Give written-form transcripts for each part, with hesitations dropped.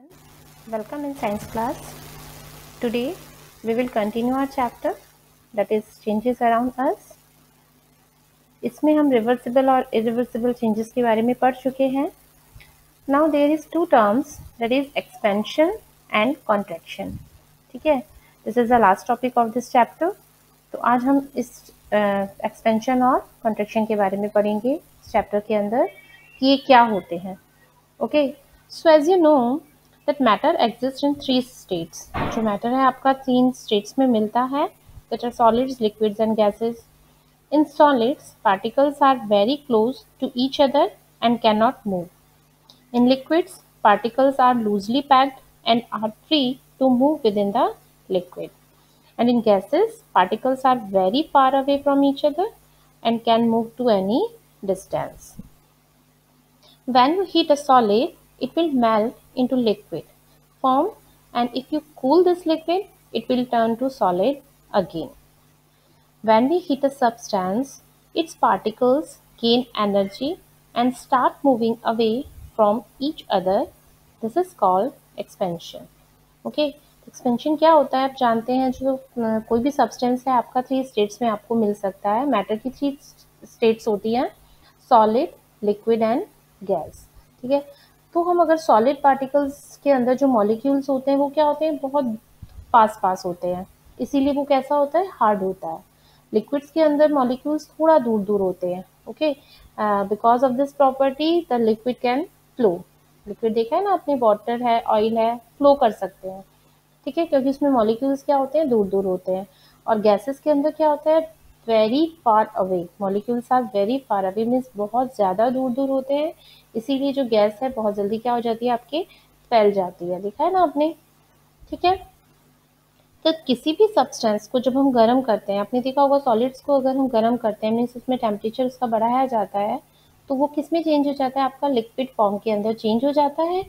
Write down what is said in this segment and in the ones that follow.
everyone, welcome in science class. Today we will continue our chapter that is changes around us. इसमें हम reversible और irreversible changes के बारे में पढ़ चुके हैं. Now there is two terms that is expansion and contraction. ठीक है, this is the last topic of this chapter. तो आज हम इस एक्सपेंशन और कॉन्ट्रैक्शन के बारे में पढ़ेंगे इस चैप्टर के अंदर कि ये क्या होते हैं. Okay, so as you know that matter exists in three states. जो matter है आपका तीन states में मिलता है, that are solids, liquids and gases. In solids, particles are very close to each other and cannot move. In liquids, particles are loosely packed and are free to move within the liquid. And in gases, particles are very far away from each other and can move to any distance. When you heat a solid, it will melt into liquid form, and if you cool this liquid, it will turn to solid again. When we heat a substance, its particles gain energy and start moving away from each other. This is called expansion. Okay, expansion क्या होता है आप जानते हैं. जो कोई भी substance है आपका थ्री स्टेट्स में आपको मिल सकता है. मैटर की थ्री स्टेट्स होती हैं, सॉलिड, लिक्विड एंड गैस. ठीक है, तो हम अगर सॉलिड पार्टिकल्स के अंदर जो मॉलिक्यूल्स होते हैं वो क्या होते हैं, बहुत पास होते हैं, इसीलिए वो कैसा होता है, हार्ड होता है. लिक्विड्स के अंदर मॉलिक्यूल्स थोड़ा दूर होते हैं. Okay, because of this property the liquid can flow. Liquid देखा है ना आपने, वाटर है, ऑयल है, फ्लो कर सकते हैं. ठीक है, क्योंकि उसमें मॉलिक्यूल्स क्या होते हैं, दूर होते हैं. और गैसेस के अंदर क्या होता है, very far away. Molecules are very far away means बहुत ज़्यादा दूर होते हैं. इसीलिए जो गैस है बहुत जल्दी क्या हो जाती है, आपके फैल जाती है. देखा है ना आपने. ठीक है, तो किसी भी सब्सटेंस को जब हम गर्म करते हैं, आपने देखा होगा सॉलिड्स को अगर हम गर्म करते हैं मीन्स उसमें टेम्परेचर उसका बढ़ाया जाता है, तो वो किस में चेंज हो जाता है, आपका लिक्विड फॉर्म के अंदर चेंज हो जाता है.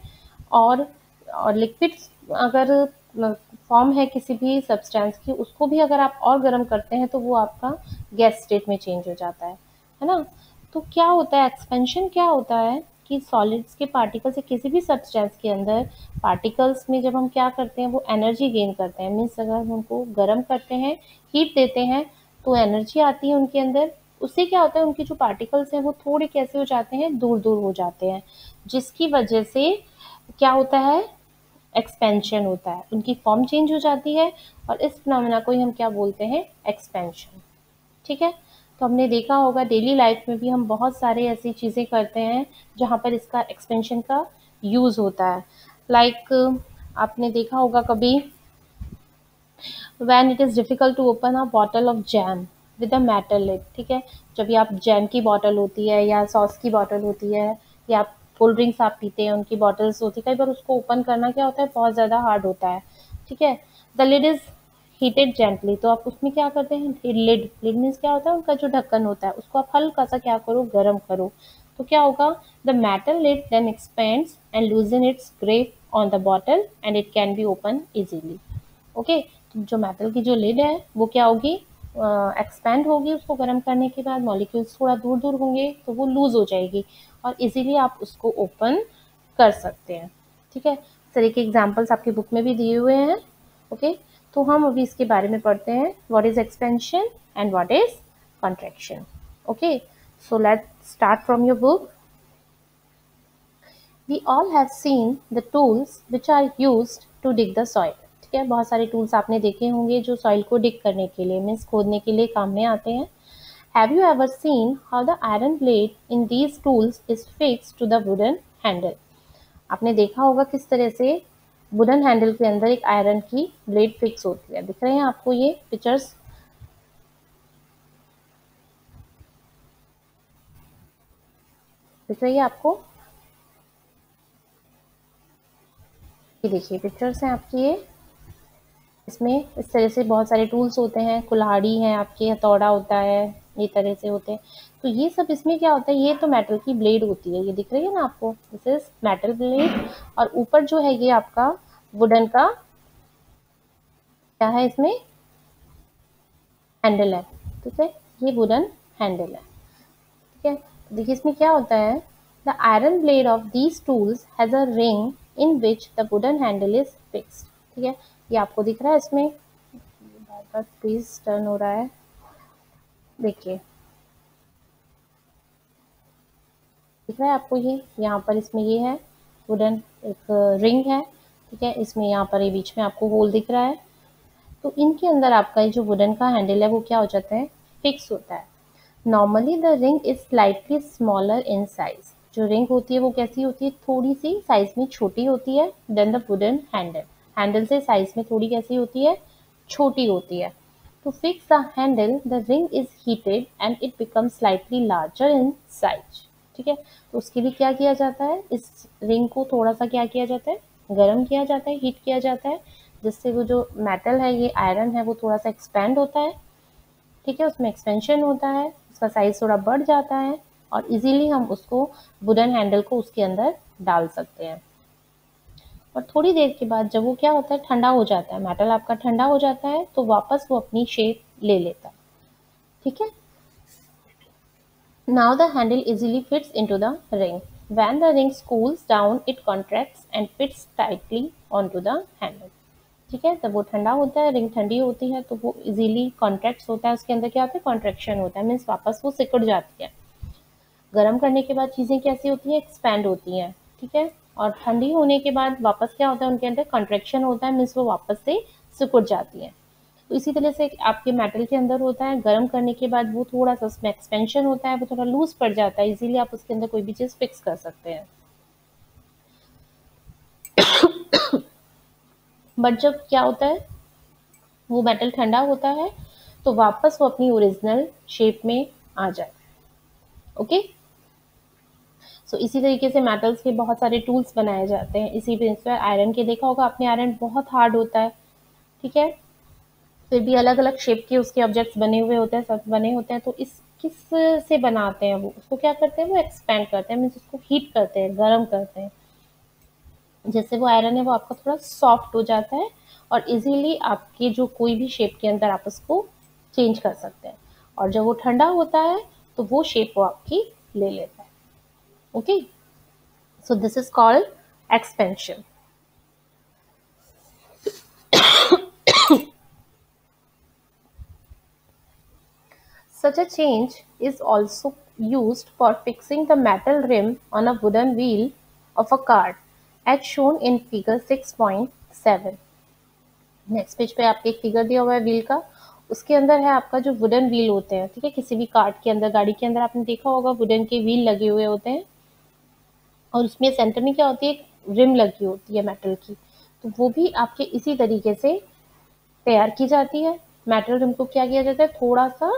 और लिक्विड अगर फॉर्म है किसी भी सब्सटेंस की, उसको भी अगर आप और गर्म करते हैं तो वो आपका गैस स्टेट में चेंज हो जाता है ना. तो क्या होता है एक्सपेंशन, क्या होता है कि सॉलिड्स के पार्टिकल्स या किसी भी सब्सटेंस के अंदर पार्टिकल्स में जब हम क्या करते हैं वो एनर्जी गेन करते हैं. मीन्स अगर हम उनको गर्म करते हैं, हीट देते हैं, तो एनर्जी आती है उनके अंदर. उससे क्या होता है, उनके जो पार्टिकल्स हैं वो थोड़े कैसे हो जाते हैं, दूर हो जाते हैं, जिसकी वजह से क्या होता है, एक्सपेंशन होता है. उनकी फॉर्म चेंज हो जाती है और इस फिनोमेना को ही हम क्या बोलते हैं, एक्सपेंशन. ठीक है, तो हमने देखा होगा डेली लाइफ में भी हम बहुत सारे ऐसी चीज़ें करते हैं जहाँ पर इसका एक्सपेंशन का यूज़ होता है. लाइक आपने देखा होगा कभी when it is difficult to open a bottle of jam with a metal lid. ठीक है, जब भी आप जैम की बॉटल होती है या सॉस की बॉटल होती है या कोल्ड ड्रिंक्स आप पीते हैं उनकी बॉटल्स होती है, कई बार उसको ओपन करना क्या होता है, बहुत ज़्यादा हार्ड होता है. ठीक है, the lid is heated gently. तो आप उसमें क्या करते हैं, लिड मीन्स क्या होता है, उनका जो ढक्कन होता है उसको आप हल्का सा क्या करो, गर्म करो. तो क्या होगा, the metal lid then expands and loosen its grip on the bottle and it can be open easily. Okay, तो जो मेटल की जो लिड है वो क्या होगी, एक्सपेंड होगी. उसको गर्म करने के बाद मॉलिक्यूल्स थोड़ा दूर होंगे तो वो लूज हो जाएगी और इजीली आप उसको ओपन कर सकते हैं. ठीक है, इस तरह के एग्जांपल्स आपकी बुक में भी दिए हुए हैं. ओके, तो हम अभी इसके बारे में पढ़ते हैं, what is expansion and what is contraction. Okay, so let's start from your book. We all have seen the tools which are used to dig the soil. ठीक है, बहुत सारे टूल्स आपने देखे होंगे जो सॉइल को डिग करने के लिए मीन्स खोदने के लिए काम में आते हैं. Have you ever seen how the iron blade in these tools is fixed to the wooden handle? आपने देखा होगा किस तरह से वुडन हैंडल के अंदर एक आयरन की ब्लेड फिक्स होती है. दिख रहे हैं आपको ये पिक्चर्स, दिख रही है आपको, ये देखिए पिक्चर्स हैं आपकी ये. इसमें इस तरह से बहुत सारे टूल्स होते हैं, कुल्हाड़ी है आपके, हथौड़ा होता है, ये तरह से होते हैं. तो ये सब इसमें क्या होता है, ये तो मेटल की ब्लेड होती है, ये दिख रही है ना आपको, दिस इज मेटल ब्लेड. और ऊपर जो है ये आपका वुडन का क्या है, इसमें हैंडल है. ठीक है, ये वुडन हैंडल है. ठीक है, देखिए इसमें क्या होता है, the iron blade of these tools has a ring in which the wooden handle is fixed. ठीक है, ये आपको दिख रहा है इसमें, बार बार प्लीज टर्न हो रहा है, देखिए दिख रहा है आपको, ये यहाँ पर इसमें ये है वुडन एक रिंग है, ठीक है, इसमें यहाँ पर ये बीच में आपको होल दिख रहा है, तो इनके अंदर आपका ये जो वुडन का हैंडल है वो क्या हो जाता है, फिक्स होता है। Normally the ring is slightly smaller in size, जो रिंग होती है वो कैसी होती है, थोड़ी सी साइज में छोटी होती है then the wooden handle, handle से साइज में थोड़ी कैसी होती है, छोटी होती है। To fix the handle the ring is heated and it becomes slightly larger in size. ठीक है, तो उसके लिए क्या किया जाता है, इस रिंग को थोड़ा सा क्या किया जाता है, गर्म किया जाता है, हीट किया जाता है, जिससे वो जो मेटल है, ये आयरन है, वो थोड़ा सा एक्सपेंड होता है। ठीक है, उसमें एक्सपेंशन होता है, उसका साइज थोड़ा बढ़ जाता है और इजीली हम उसको वुडन हैंडल को उसके अंदर डाल सकते हैं। और थोड़ी देर के बाद जब वो क्या होता है, ठंडा हो जाता है, मेटल आपका ठंडा हो जाता है, तो वापस वो अपनी शेप ले लेता है। ठीक है, now the handle easily fits into the ring. When the ring cools down, it contracts and fits tightly onto the handle. ठीक है, जब वो ठंडा होता है, रिंग ठंडी होती है, तो वो इजीली कॉन्ट्रैक्ट होता है, उसके अंदर क्या होता है, कॉन्ट्रैक्शन होता है, मीन्स वापस वो सिकुड़ जाती है। गर्म करने के बाद चीज़ें कैसी होती हैं, एक्सपैंड होती हैं। ठीक है, और ठंडी होने के बाद वापस क्या होता है, उनके अंदर कॉन्ट्रैक्शन होता है, मीन्स वो वापस से सिकुड़ जाती हैं। तो इसी तरह से आपके मेटल के अंदर होता है, गर्म करने के बाद वो थोड़ा सा उसमें एक्सपेंशन होता है, वो थोड़ा लूज पड़ जाता है, इजीली आप उसके अंदर कोई भी चीज़ फिक्स कर सकते हैं। बट जब क्या होता है, वो मेटल ठंडा होता है, तो वापस वो अपनी ओरिजिनल शेप में आ जाए। ओके, सो इसी तरीके से मेटल्स के बहुत सारे टूल्स बनाए जाते हैं। इसी प्रिंसिपल आयरन के देखा होगा आपने, आयरन बहुत हार्ड होता है, ठीक है, फिर भी अलग अलग शेप के उसके ऑब्जेक्ट्स बने हुए होते हैं, सब बने होते हैं। तो इस किस से बनाते हैं, वो उसको क्या करते हैं, वो एक्सपेंड करते हैं, मीन्स उसको हीट करते हैं, गर्म करते हैं, जैसे वो आयरन है वो आपका थोड़ा सॉफ्ट हो जाता है और इजीली आपके जो कोई भी शेप के अंदर आप उसको चेंज कर सकते हैं। और जब वो ठंडा होता है तो वो शेप वो आपकी ले लेता है। Okay, so this is called expansion. Such a change is also used for fixing the metal rim on a wooden wheel of a car, as shown in figure 6.7. Next page पे आपके एक figure दिया हुआ है wheel का, उसके अंदर है आपका जो वुडन व्हील होते हैं। ठीक है, किसी भी कार्ट के अंदर, गाड़ी के अंदर आपने देखा होगा वुडन के व्हील लगे हुए होते हैं और उसमें सेंटर में क्या होती है, एक रिम लगी होती है मेटल की। तो वो भी आपके इसी तरीके से तैयार की जाती है। मेटल रिम को क्या किया जाता है, थोड़ा सा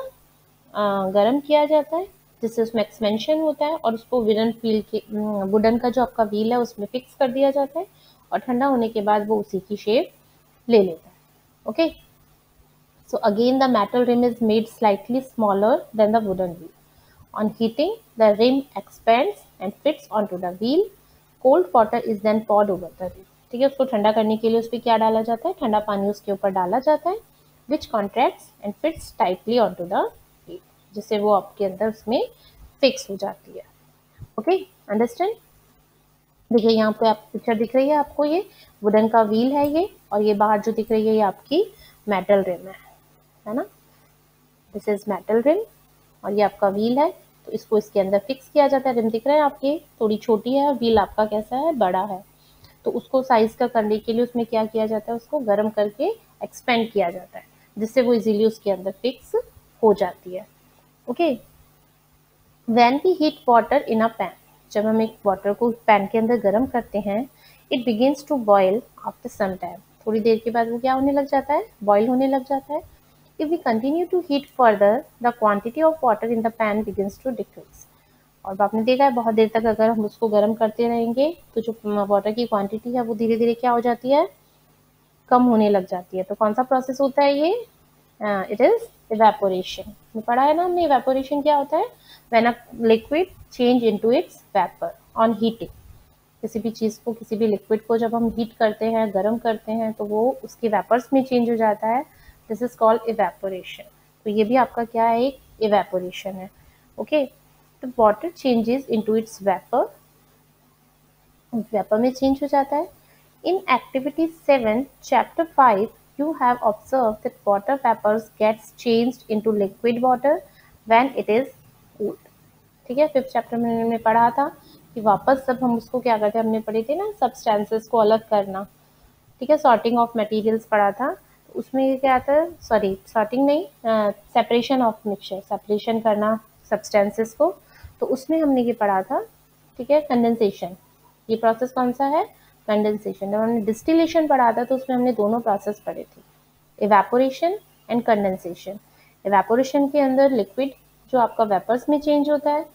गर्म किया जाता है, जिससे उसमें एक्सपेंशन होता है और उसको वुडन का जो आपका व्हील है उसमें फिक्स कर दिया जाता है और ठंडा होने के बाद वो उसी की शेप ले लेता है। Okay, so again the metal rim is made slightly smaller than the wooden wheel. On heating, the rim expands and fits onto the wheel. Cold water is then poured over the rim. ठीक है, उसको ठंडा करने के लिए उस पर क्या डाला जाता है, ठंडा पानी उसके ऊपर डाला जाता है, which contracts and fits tightly onto the wheel, जिससे वो आपके अंदर उसमें फिक्स हो जाती है। Okay, understand. देखिए यहाँ पे आप पिक्चर दिख रही है आपको, ये वुडन का व्हील है ये, और ये बाहर जो दिख रही है ये आपकी मेटल रिम है ना, दिस इज मेटल रिम और ये आपका व्हील है। तो इसको इसके अंदर फिक्स किया जाता है। रिम दिख रहा है आपके, थोड़ी छोटी है, व्हील आपका कैसा है, बड़ा है। तो उसको साइज का करने के लिए उसमें क्या किया जाता है, उसको गर्म करके एक्सपेंड किया जाता है, जिससे वो इजीली उसके अंदर फिक्स हो जाती है। Okay, when we heat water in a pan, जब हम एक वाटर को पैन के अंदर गर्म करते हैं, it begins to boil after some time, थोड़ी देर के बाद वो क्या होने लग जाता है, बॉयल होने लग जाता है। If we continue to heat further, the quantity of water in the pan begins to decrease. और आपने देखा है बहुत देर तक अगर हम उसको गर्म करते रहेंगे तो जो वाटर की क्वांटिटी है वो धीरे धीरे क्या हो जाती है, कम होने लग जाती है। तो कौन सा प्रोसेस होता है ये, इट इज इवेपोरेशन। पढ़ा है ना हमने, इवेपोरेशन क्या होता है, when a liquid change into its vapour on heating. किसी भी चीज़ को, किसी भी लिक्विड को जब हम हीट करते हैं, गर्म करते हैं, तो वो उसके वेपर्स में चेंज हो जाता है, दिस इज कॉल्ड इवेपोरेशन। तो ये भी आपका क्या है, एक इवेपोरेशन है। ओके, तो water changes into its vapour vapour में चेंज हो जाता है। In activity 7 chapter 5 you have observed that water vapors gets changed into liquid water when it is cooled। ठीक है, 5th चैप्टर में हमने पढ़ा था कि वापस जब हम उसको क्या करते हैं, हमने पढ़ी थी ना सब्सटेंसेस को अलग करना। ठीक है, सॉर्टिंग ऑफ मटेरियल्स पढ़ा था, तो उसमें ये क्या आता है, सॉरी सॉर्टिंग नहीं, सेपरेशन ऑफ मिक्सचर, सेपरेशन करना सब्सटेंसेस को, तो उसमें हमने ये पढ़ा था। ठीक है, कंडेंसेशन, ये प्रोसेस कौन सा है, कंडेंसेशन। जब हमने डिस्टिलेशन पढ़ा था तो उसमें हमने दोनों प्रोसेस पढ़े थे, इवेपोरेशन एंड कंडेंसेशन। इवेपोरेशन के अंदर लिक्विड जो आपका वेपर्स में चेंज होता है,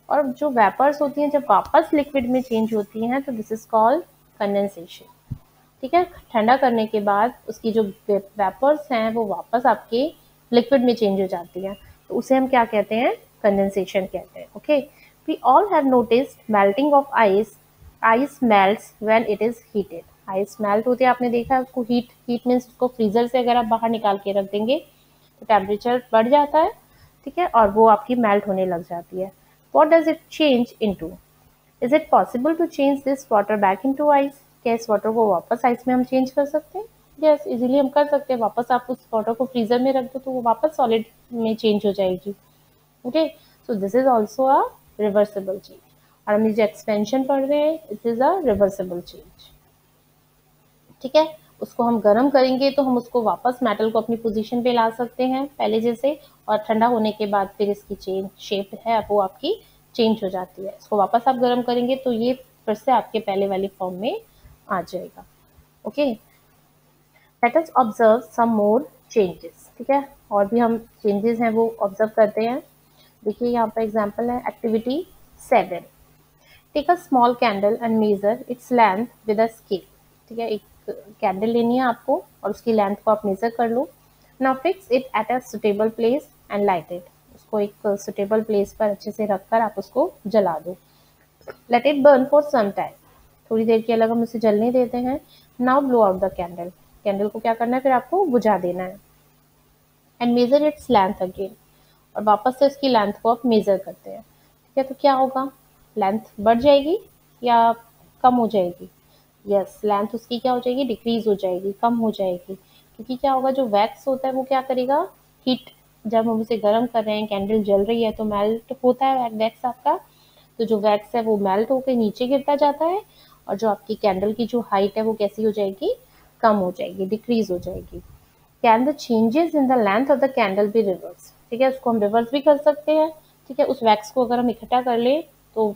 और जो वेपर्स होती हैं जब वापस लिक्विड में चेंज होती हैं तो दिस इज कॉल्ड कंडेंसेशन। ठीक है, ठंडा करने के बाद उसकी जो वेपर्स हैं वो वापस आपके लिक्विड में चेंज हो जाती हैं, तो उसे हम क्या कहते हैं, कंडेंसेशन कहते हैं। Okay, we all have noticed melting of ice. Ice melts when it is heated. Ice melt होती है, आपने देखा है उसको, हीट मीन्स उसको फ्रीजर से अगर आप बाहर निकाल के रख देंगे तो टेम्परेचर बढ़ जाता है। ठीक है, और वो आपकी मेल्ट होने लग जाती है। What does it change into? Is it possible to change this water back into ice? क्या इस वाटर को वापस आइस में हम चेंज कर सकते हैं? यस, इजीली हम कर सकते हैं। वापस आप उस वाटर को फ्रीजर में रख दो तो वो वापस सॉलिड में चेंज हो जाएगी। Okay, so this is also a reversible change. और हम जो एक्सपेंशन पढ़ रहे हैं, it is a reversible change. ठीक है, उसको हम गर्म करेंगे तो हम उसको वापस मेटल को अपनी पोजीशन पे ला सकते हैं पहले जैसे, और ठंडा होने के बाद फिर इसकी चेंज शेप है वो आपकी चेंज हो जाती है। इसको वापस आप गर्म करेंगे तो ये फिर से आपके पहले वाली फॉर्म में आ जाएगा। Okay, let us observe some more changes. ठीक है, और भी हम चेंजेस हैं वो ऑब्जर्व करते हैं। देखिए यहाँ पर एग्जाम्पल है activity 7। Take a small candle and measure its length with a scale. ठीक है, एक कैंडल लेनी है आपको और उसकी लेंथ को आप मेजर कर लो। Now fix it at a suitable place and light it. उसको एक सुटेबल प्लेस पर अच्छे से रखकर आप उसको जला दो। Let it burn for some time. थोड़ी देर के अलग हम उसे जलने देते हैं। Now blow out the candle. Candle को क्या करना है, फिर आपको बुझा देना है। And measure its length again. और वापस से उसकी लेंथ को आप मेजर करते हैं। ठीक है, तो क्या होगा, लेंथ बढ़ जाएगी या कम हो जाएगी? यस, लेंथ उसकी क्या हो जाएगी, डिक्रीज हो जाएगी, कम हो जाएगी। क्योंकि क्या होगा, जो वैक्स होता है वो क्या करेगा, हीट, जब हम उसे गर्म कर रहे हैं, कैंडल जल रही है तो मेल्ट होता है वैक्स आपका, तो जो वैक्स है वो मेल्ट होकर नीचे गिरता जाता है, और जो आपकी कैंडल की जो हाइट है वो कैसी हो जाएगी, कम हो जाएगी, डिक्रीज हो जाएगी। Can the changes in the length of the candle be reverse? ठीक है, उसको हम रिवर्स भी कर सकते हैं। ठीक है, उस वैक्स को अगर हम इकट्ठा कर ले तो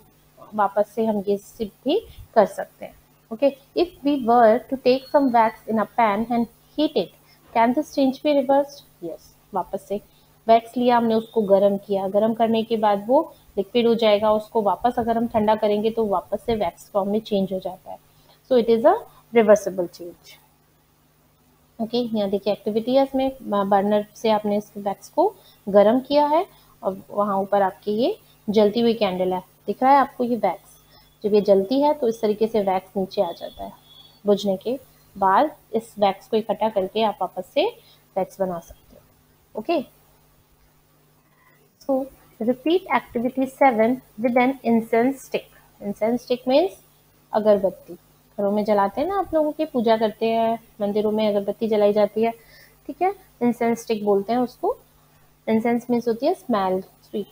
वापस से हम ये सिप भी कर सकते हैं। Okay, if we were to take some wax in a pan and heat it, can this change be reversed? Yes, वापस से वैक्स लिया हमने, उसको गर्म किया, गर्म करने के बाद वो लिक्विड हो जाएगा, उसको वापस अगर हम ठंडा करेंगे तो वापस से वैक्स फॉर्म में चेंज हो जाता है। So it is a reversible change. Okay, यहाँ देखिए एक्टिविटी है, इसमें बर्नर से आपने इस वैक्स को गर्म किया है और वहाँ ऊपर आपकी ये जलती हुई कैंडल है, दिख रहा है आपको ये वैक्स। जब ये जलती है तो इस तरीके से वैक्स नीचे आ जाता है। बुझने के बाद इस वैक्स को इकट्ठा करके आप वापस से वैक्स बना सकते हो। Okay, so repeat activity 7 with an incense stick. Incense stick means अगरबत्ती। घरों में जलाते हैं ना आप लोगों की, पूजा करते हैं, मंदिरों में अगरबत्ती जलाई जाती है। ठीक है, इंसेंस स्टिक बोलते हैं उसको। इंसेंस मीन्स होती है स्मेल, स्वीट,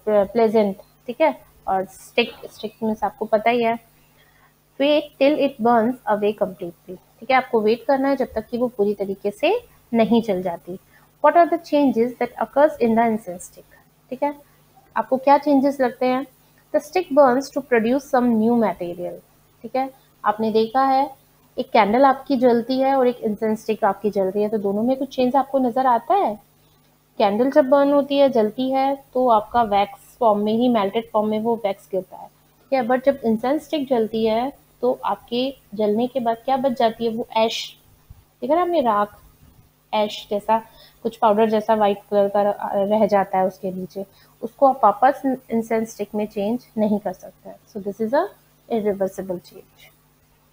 प्लेजेंट। ठीक है, और स्टिक, स्टिक मीन्स आपको पता ही है। Wait till it burns away completely. ठीक है, आपको वेट करना है जब तक कि वो पूरी तरीके से नहीं जल जाती। What are the changes that occurs in the incense stick? ठीक है, आपको क्या चेंजेस लगते हैं? The stick burns to produce some new material. ठीक है, आपने देखा है एक कैंडल आपकी जलती है और एक इंसेंस स्टिक आपकी जल रही है, तो दोनों में कुछ चेंज आपको नजर आता है? कैंडल जब बर्न होती है, जलती है, तो आपका वैक्स फॉर्म में ही, मेल्टेड फॉर्म में वो वैक्स गिरता है। ठीक है, बट जब इंसेंस स्टिक जलती है तो आपके जलने के बाद क्या बच जाती है, वो ऐश। ठीक है ना, आपने राख, ऐश जैसा कुछ पाउडर जैसा व्हाइट कलर का रह जाता है उसके नीचे, उसको आप वापस इंसेंस स्टिक में चेंज नहीं कर सकते हैं। So this is a irreversible change.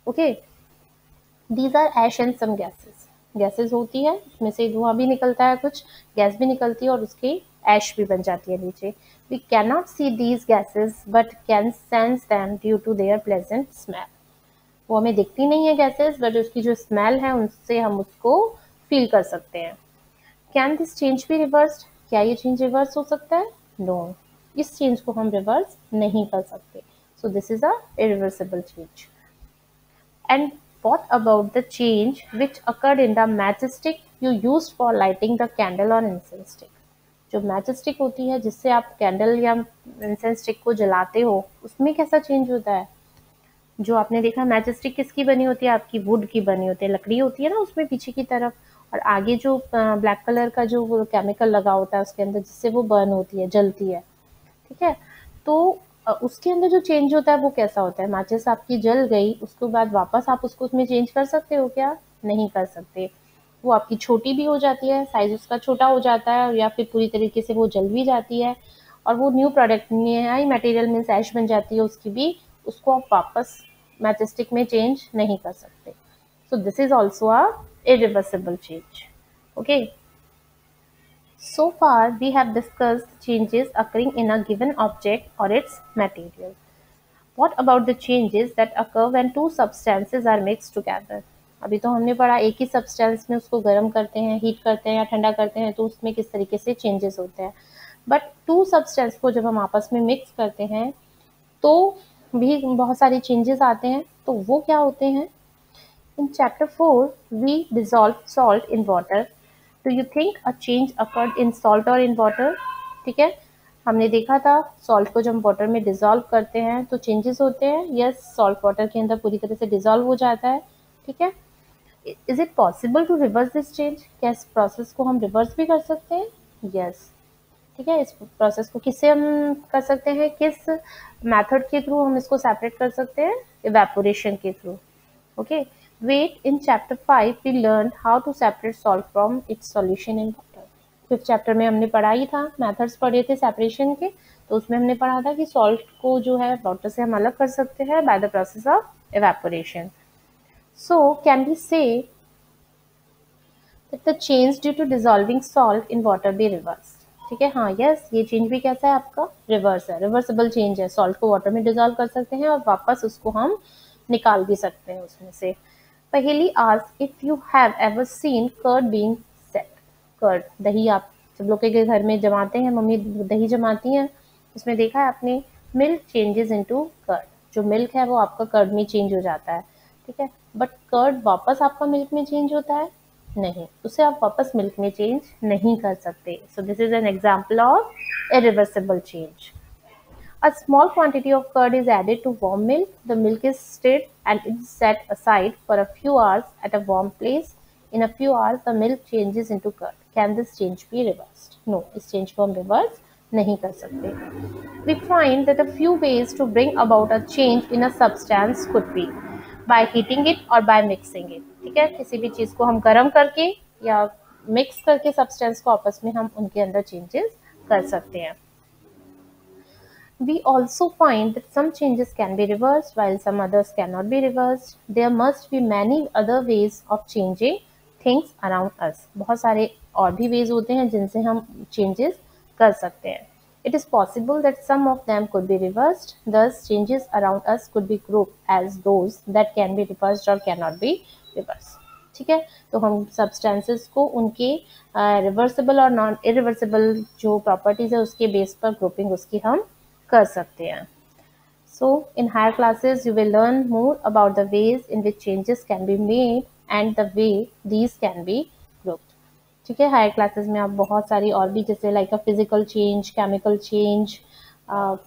Okay, these are ash and some gases. Gases होती है, उसमें से धुआं भी निकलता है, कुछ गैस भी निकलती है और उसकी ऐश भी बन जाती है नीचे। We can not see these gases but can sense them due to their pleasant smell. वो हमें दिखती नहीं है गैसेस, बट उसकी जो स्मेल है उनसे हम उसको फील कर सकते हैं। Can this change be reversed? क्या ये चेंज रिवर्स हो सकता है? नो, इस चेंज को हम रिवर्स नहीं कर सकते। सो this is a irreversible change. And what about the change which occurred in the matchstick you used for lighting the candle or incense stick? जो मैचस्टिक होती है जिससे आप कैंडल या इंसेंस स्टिक को जलाते हो, उसमें कैसा चेंज होता है? जो आपने देखा मैचस्टिक किसकी बनी होती है? आपकी वुड की बनी होती है, लकड़ी होती है ना उसमें पीछे की तरफ, और आगे जो ब्लैक कलर का जो केमिकल लगा होता है उसके अंदर, जिससे वो बर्न होती है, जलती है। ठीक है, तो उसके अंदर जो चेंज होता है वो कैसा होता है? माचिस आपकी जल गई, उसके बाद वापस आप उसको उसमें चेंज कर सकते हो क्या? नहीं कर सकते। वो आपकी छोटी भी हो जाती है, साइज उसका छोटा हो जाता है, या फिर पूरी तरीके से वो जल भी जाती है, और वो न्यू प्रोडक्ट नई मटेरियल मीन्स ऐश बन जाती है उसकी भी, उसको आप वापस मैचस्टिक में चेंज नहीं कर सकते। सो this is also a irreversible change. Okay, so far we have discussed changes occurring in a given object or its material. What about the changes that occur when two substances are mixed together? अभी तो हमने पढ़ा एक ही substance में उसको गर्म करते हैं, हीट करते हैं या ठंडा करते हैं तो उसमें किस तरीके से चेंजेस होते हैं, बट टू सब्सटेंस को जब हम आपस में मिक्स करते हैं तो भी बहुत सारे चेंजेस आते हैं। तो वो क्या होते हैं? In chapter 4 we dissolve salt in water. Do you think a change occurred in salt or in water? ठीक है, हमने देखा था सॉल्ट को जब हम वाटर में डिजोल्व करते हैं तो चेंजेस होते हैं। यस, सॉल्ट वाटर के अंदर पूरी तरह से डिजोल्व हो जाता है। ठीक है, is it possible to reverse this change? क्या इस प्रोसेस को हम रिवर्स भी कर सकते हैं? यस। ठीक है, इस प्रोसेस को किससे हम कर सकते हैं? किस मेथड के थ्रू हम इसको सेपरेट कर सकते हैं? इवेपोरेशन के through. Okay, wait, in chapter 5 we learned how to separate salt from its solution in water. 5th chapter में हमने पढ़ा ही था, मेथड्स पढ़े थे सेपरेशन के, तो उसमें हमने पढ़ा था कि सॉल्ट को जो है वाटर से हम अलग कर सकते हैं by the process of evaporation. So can we say that the change due to dissolving salt in water be reversed? ठीक है, हाँ, यस, ये चेंज भी कैसा है आपका? रिवर्स है, रिवर्सिबल चेंज है। सॉल्ट को वाटर में डिजोल्व कर सकते हैं और वापस उसको हम निकाल भी सकते हैं उसमें से। पहली ask if you have ever seen curd being set. Curd, दही आप सब लोग के घर में जमाते हैं, मम्मी दही जमाती हैं, उसमें देखा है आपने, मिल्क चेंजेस इनटू कर्ड। जो मिल्क है वो आपका कर्ड में चेंज हो जाता है। ठीक है, बट कर्ड वापस आपका मिल्क में चेंज होता है? नहीं, उसे आप वापस मिल्क में चेंज नहीं कर सकते। सो this is an example of irreversible change. A small quantity of curd is added to warm milk. The milk is stirred and it is set aside for a few hours at a warm place. In a few hours, the milk changes into curd. Can this change be reversed? No, इस change को हम reverse नहीं कर सकते. We find that a few ways to bring about a change in a substance could be by heating it or by mixing it. ठीक है, किसी भी चीज़ को हम गर्म करके या मिक्स करके सब्सटेंस को आपस में हम उनके अंदर चेंजेस कर सकते हैं। We also find that some changes can be reversed while some others cannot be reversed. There must be many other ways of changing things around us. बहुत सारे और भी ways होते हैं जिनसे हम changes कर सकते हैं. It is possible that some of them could be reversed. Thus, changes around us could be grouped as those that can be reversed or cannot be reversed. ठीक है, तो हम सब्सटेंसेस को उनके रिवर्सिबल और नॉन इरिवर्सिबल जो properties है उसके बेस पर ग्रुपिंग उसकी हम कर सकते हैं। So in higher classes you will learn more about the ways in which changes can be made and the way these can be grouped. ठीक है, हायर क्लासेस में आप बहुत सारी और भी जैसे like a physical change, chemical change,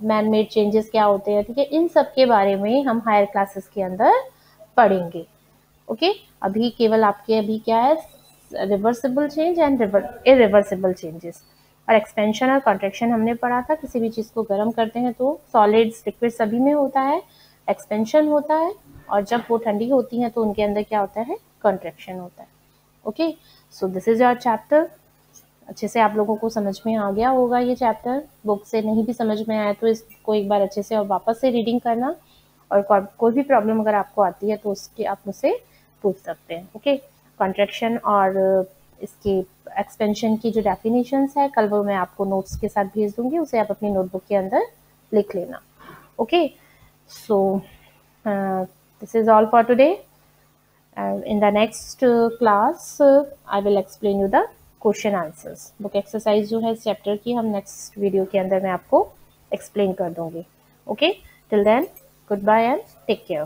man made changes क्या होते हैं, ठीक है, इन सब के बारे में हम हायर क्लासेस के अंदर पढ़ेंगे। ओके, अभी केवल आपके अभी क्या है, reversible change and irreversible changes. और एक्सपेंशन और कॉन्ट्रैक्शन हमने पढ़ा था, किसी भी चीज़ को गर्म करते हैं तो सॉलिड्स लिक्विड सभी में होता है, एक्सपेंशन होता है, और जब वो ठंडी होती हैं तो उनके अंदर क्या होता है, कॉन्ट्रैक्शन होता है। Okay, so this is your chapter. अच्छे से आप लोगों को समझ में आ गया होगा ये चैप्टर। बुक से नहीं भी समझ में आया तो इसको एक बार अच्छे से और वापस से रीडिंग करना, और कोई भी प्रॉब्लम अगर आपको आती है तो उसकी आप मुझसे पूछ सकते हैं। ओके, कॉन्ट्रैक्शन और इसकी एक्सपेंशन की जो डेफिनेशंस है कल वो मैं आपको नोट्स के साथ भेज दूंगी, उसे आप अपनी नोटबुक के अंदर लिख लेना। Okay, so This is all for today. In the next class I will explain you the question answers. Book exercise जो है इस चैप्टर की हम नेक्स्ट वीडियो के अंदर मैं आपको एक्सप्लेन कर दूंगी. Okay, till then goodbye and take care.